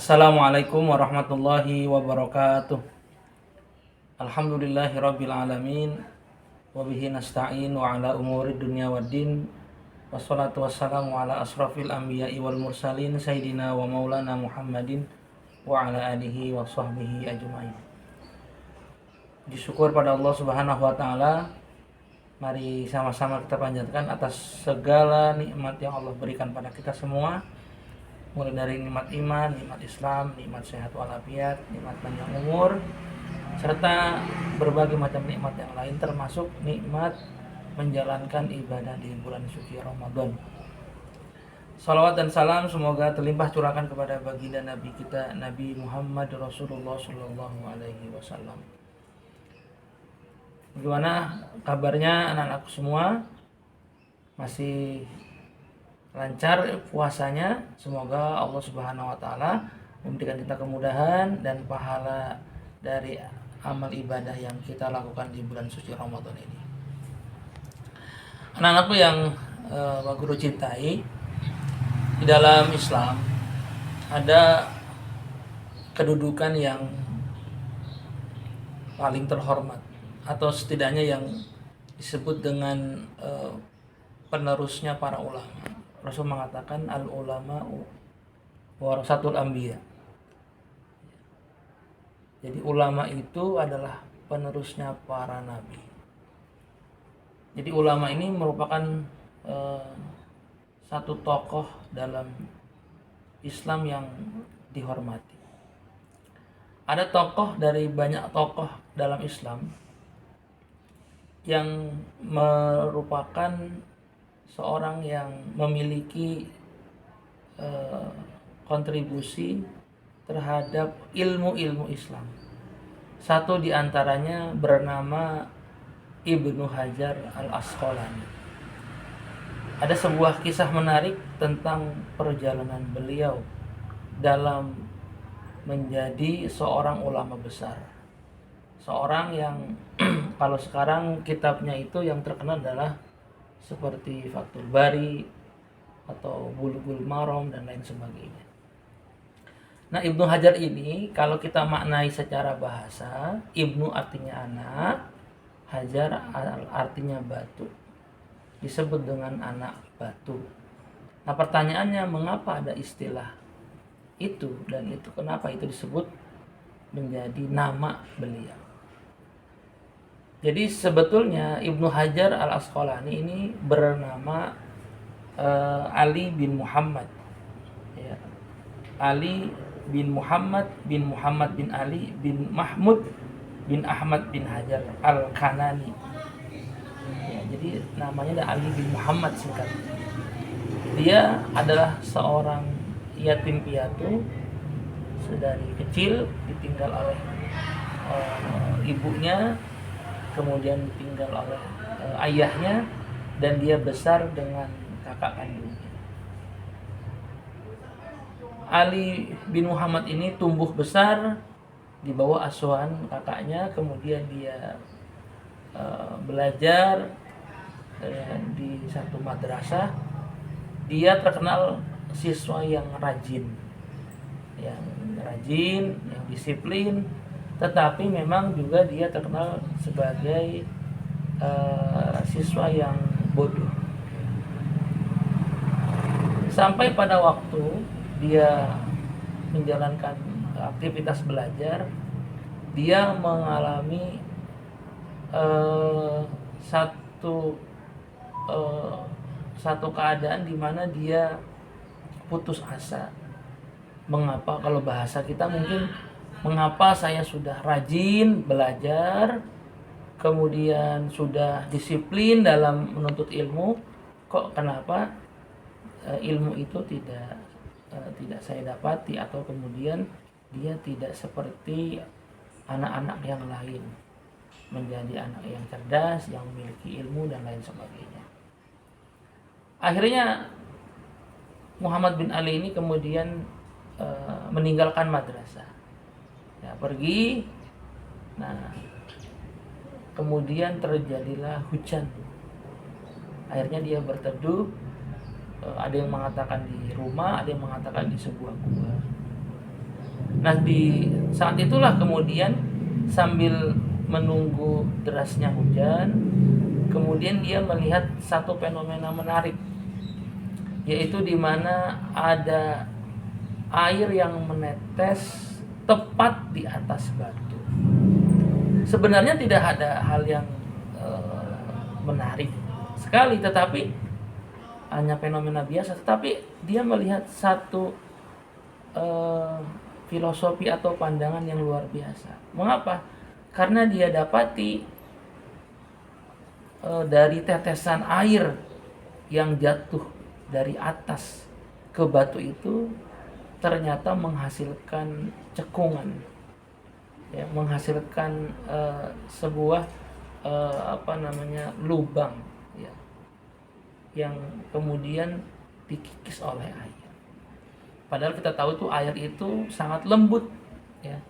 Assalamualaikum warahmatullahi wabarakatuh. Alhamdulillahirabbil alamin wa bihi nasta'in wa ala umuri dunya waddin. Wassalatu wassalamu ala asrafil anbiya'i wal mursalin sayyidina wa maulana Muhammadin wa ala alihi wa sahbihi ajmain. Disyukur pada Allah Subhanahu wa taala. Mari sama-sama kita panjatkan atas segala nikmat yang Allah berikan pada kita semua. Mulai dari nikmat iman, nikmat Islam, nikmat sehat walafiat, nikmat panjang umur, serta berbagai macam nikmat yang lain, termasuk nikmat menjalankan ibadah di bulan suci Ramadan. Salawat dan salam semoga terlimpah curahkan kepada baginda Nabi kita, Nabi Muhammad Rasulullah Sallallahu Alaihi Wasallam. Bagaimana kabarnya anak-anakku semua? Masih lancar puasanya? Semoga Allah Subhanahu wa taala memberikan kita kemudahan dan pahala dari amal ibadah yang kita lakukan di bulan suci Ramadan ini. Anak-anakku yang Pak Guru cintai, di dalam Islam ada kedudukan yang paling terhormat, atau setidaknya yang disebut dengan penerusnya para ulama. Rasul mengatakan al-ulama warasatul anbiya. Jadi ulama itu adalah penerusnya para nabi. Jadi ulama ini merupakan satu tokoh dalam Islam yang dihormati. Ada tokoh dari banyak tokoh dalam Islam yang merupakan seorang yang memiliki kontribusi terhadap ilmu-ilmu Islam. Satu di antaranya bernama Ibnu Hajar Al-Asqalani. Ada sebuah kisah menarik tentang perjalanan beliau dalam menjadi seorang ulama besar. Seorang yang kalau sekarang kitabnya itu yang terkenal adalah seperti Fathul Bari atau Bulughul Maram dan lain sebagainya. Nah, Ibnu Hajar ini kalau kita maknai secara bahasa, Ibnu artinya anak, Hajar artinya batu. Disebut dengan anak batu. Nah, pertanyaannya mengapa ada istilah itu dan itu kenapa itu disebut menjadi nama beliau? Jadi sebetulnya Ibnu Hajar Al-Asqalani ini bernama Ali bin Muhammad, ya. Ali bin Muhammad bin Ali bin Mahmud bin Ahmad bin Hajar Al-Kanani. Ya, jadi namanya ada Ali bin Muhammad singkat. Dia adalah seorang yatim piatu, sedari kecil ditinggal oleh ibunya, kemudian ditinggal oleh ayahnya, dan dia besar dengan kakak kandungnya. Ali bin Muhammad ini tumbuh besar di bawah asuhan kakaknya, kemudian dia belajar di satu madrasah. Dia terkenal siswa yang rajin, yang disiplin, tetapi memang juga dia terkenal sebagai siswa yang bodoh. Sampai pada waktu dia menjalankan aktivitas belajar, dia mengalami satu keadaan di mana dia putus asa. Mengapa, kalau bahasa kita mungkin, mengapa saya sudah rajin belajar, kemudian sudah disiplin dalam menuntut ilmu, kok kenapa ilmu itu tidak saya dapati, atau kemudian dia tidak seperti anak-anak yang lain, menjadi anak yang cerdas, yang memiliki ilmu dan lain sebagainya. Akhirnya Muhammad bin Ali ini kemudian meninggalkan madrasah, ya, pergi. Nah, kemudian terjadilah hujan. Akhirnya dia berteduh, ada yang mengatakan di rumah, ada yang mengatakan di sebuah gua. Nah, di saat itulah kemudian sambil menunggu derasnya hujan, kemudian dia melihat satu fenomena menarik, yaitu di mana ada air yang menetes tepat di atas batu. Sebenarnya tidak ada hal yang menarik sekali, tetapi hanya fenomena biasa. Tetapi dia melihat satu eh, filosofi atau pandangan yang luar biasa. Mengapa? Karena dia dapati dari tetesan air yang jatuh dari atas ke batu itu ternyata menghasilkan cekungan, ya, menghasilkan sebuah lubang, ya, yang kemudian dikikis oleh air. Padahal kita tahu tuh air itu sangat lembut, ya,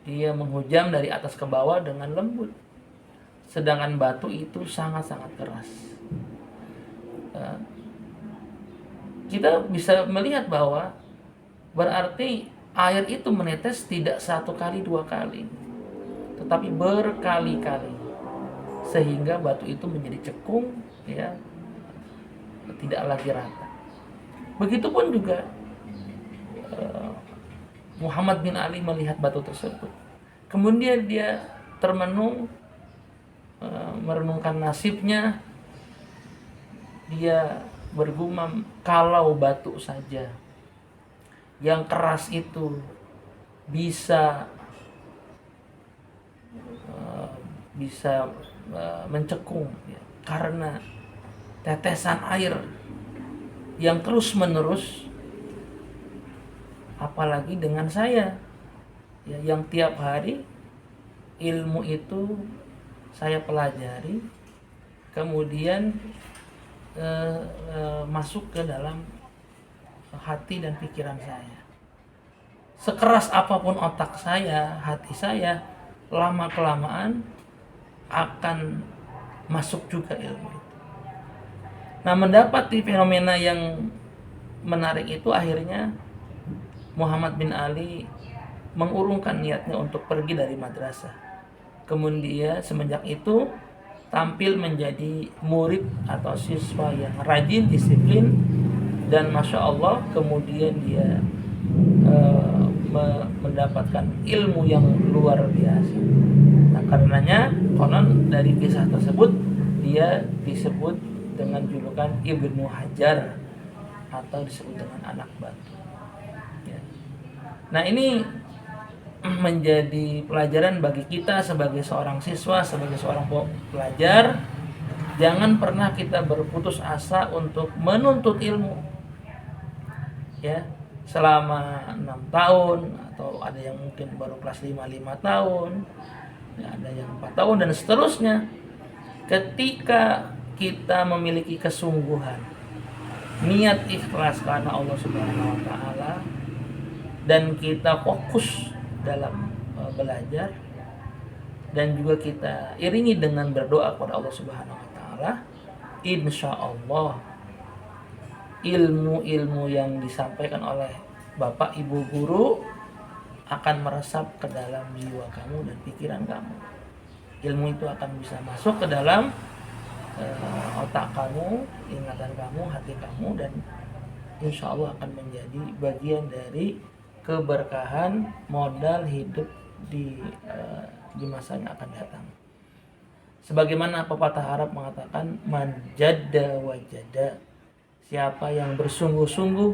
dia menghujam dari atas ke bawah dengan lembut, sedangkan batu itu sangat-sangat keras. Kita bisa melihat bahwa berarti air itu menetes tidak satu kali dua kali, tetapi berkali-kali, sehingga batu itu menjadi cekung, ya, tidak lagi rata. Begitupun juga Muhammad bin Ali melihat batu tersebut. Kemudian dia termenung, merenungkan nasibnya. Dia bergumam, kalau batu saja yang keras itu bisa mencekung, ya, karena tetesan air yang terus menerus, apalagi dengan saya, ya, yang tiap hari ilmu itu saya pelajari, kemudian masuk ke dalam hati dan pikiran saya. Sekeras apapun otak saya, hati saya, lama kelamaan akan masuk juga ilmu itu. Nah, mendapati fenomena yang menarik itu, akhirnya Muhammad bin Ali mengurungkan niatnya untuk pergi dari madrasah. Kemudian semenjak itu tampil menjadi murid atau siswa yang rajin, disiplin, dan masya Allah kemudian dia mendapatkan ilmu yang luar biasa. Nah, karenanya konon dari kisah tersebut dia disebut dengan julukan Ibnu Hajar atau disebut dengan anak batu. Ya. Nah, ini menjadi pelajaran bagi kita sebagai seorang siswa, sebagai seorang pelajar. Jangan pernah kita berputus asa untuk menuntut ilmu, ya, selama 6 tahun, atau ada yang mungkin baru kelas 5 tahun, ya, ada yang 4 tahun dan seterusnya. Ketika kita memiliki kesungguhan, niat ikhlas karena Allah Subhanahu wa taala, dan kita fokus dalam belajar, dan juga kita iringi dengan berdoa kepada Allah Subhanahu wa taala, insya Allah ilmu-ilmu yang disampaikan oleh Bapak Ibu guru akan meresap ke dalam jiwa kamu dan pikiran kamu. Ilmu itu akan bisa masuk ke dalam otak kamu, ingatan kamu, hati kamu, dan insya Allah akan menjadi bagian dari keberkahan modal hidup di masa yang akan datang. Sebagaimana pepatah Arab mengatakan, man jadda wajada, siapa yang bersungguh-sungguh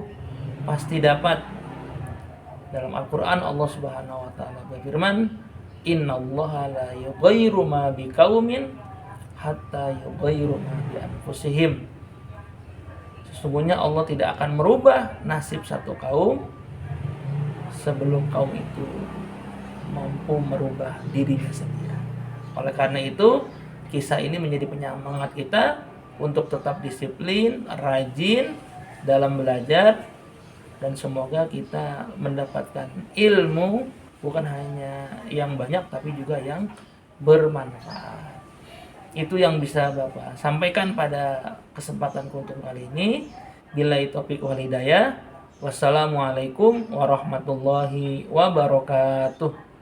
pasti dapat. Dalam Al-Quran Allah Subhanahu wa taala berfirman, innallaha la yughayyiru ma biqaumin hatta yughayyiru ma bi anfusihim. Sesungguhnya Allah tidak akan merubah nasib satu kaum sebelum kaum itu mampu merubah dirinya sendiri. Oleh karena itu, kisah ini menjadi penyemangat kita untuk tetap disiplin, rajin dalam belajar, dan semoga kita mendapatkan ilmu bukan hanya yang banyak tapi juga yang bermanfaat. Itu yang bisa Bapak sampaikan pada kesempatan untuk kali ini. Billahi taufiq wal hidayah. Wassalamualaikum warahmatullahi wabarakatuh.